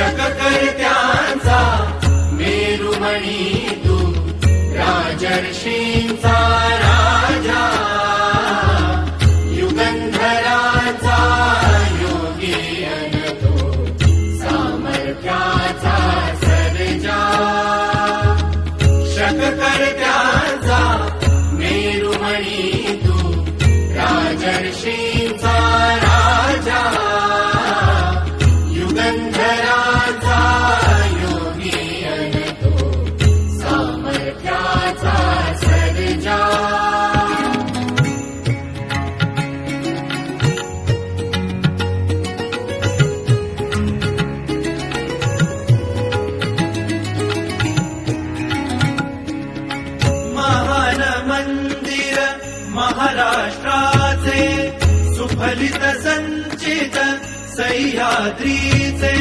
शककर्त्यांचा मेरुमणी तू, राजर्षींचा राजा, युगंधराचा योगी अन तो, सामर्थ्याचा सर्जा. शककर्त्यांचा मेरुमणी तू, राजर्षींचा राजा, युगंधराचा योगी अन तो, सामर्थ्याचा सर्जा. महान मंदिर महाराष्ट्राचे, सुफलित संचित सह्याद्रीचे,